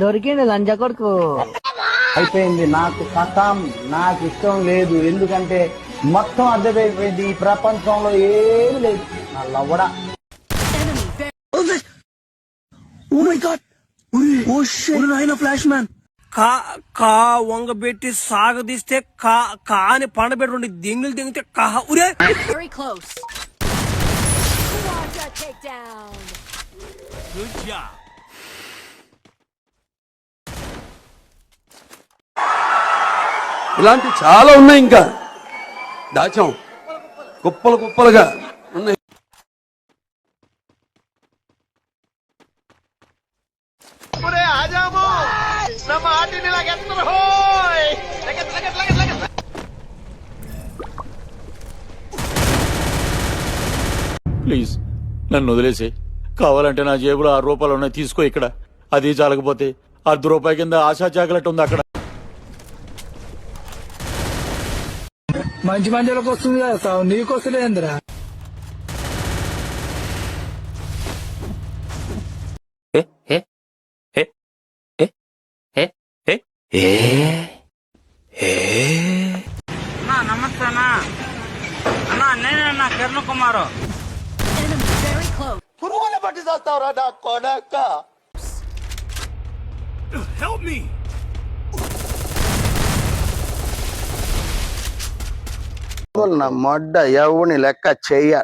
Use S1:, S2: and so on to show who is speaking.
S1: దొరికింది లంజ కొడుకు.
S2: అయిపోయింది. నాకు కథం, నాకు ఇష్టం లేదు. ఎందుకంటే మొత్తం అర్థమైపోయింది. ఈ ప్రపంచంలో ఏమి లేదు. నా లవ్వడా.
S3: ఫ్లాష్ మ్యాన్ కా వంగబెట్టి సాగదీస్తే కాని పండబెట్టి దింగులు దింగితే ఉరే.
S4: Very close. Quadra takedown.
S3: Good job.
S5: ఇలాంటి చాలా ఉన్నాయి. ఇంకా దాచాం కుప్పలు కుప్పలుగా ఉన్నాయి.
S6: ప్లీజ్ నన్ను వదిలేసి, కావాలంటే నా జేబులో 6 రూపాయలు ఉన్నాయి, తీసుకో. ఇక్కడ అది చాలకపోతే ₹10 కింద ఆశా చాకలెట్ ఉంది అక్కడ.
S1: మంచి మందిలోకి వస్తుంది కదా సార్, నీకు వస్తలేదురా.
S3: నమస్తే అన్నా. అన్నా నేనన్నా కిరణ్ కుమారు.
S4: Enemy very close.
S2: పురుగుల పట్టి చేస్తావురా నా కొడక.
S3: Help me.
S2: నా మొడ్డ ఎవని లెక్క చెయ్య.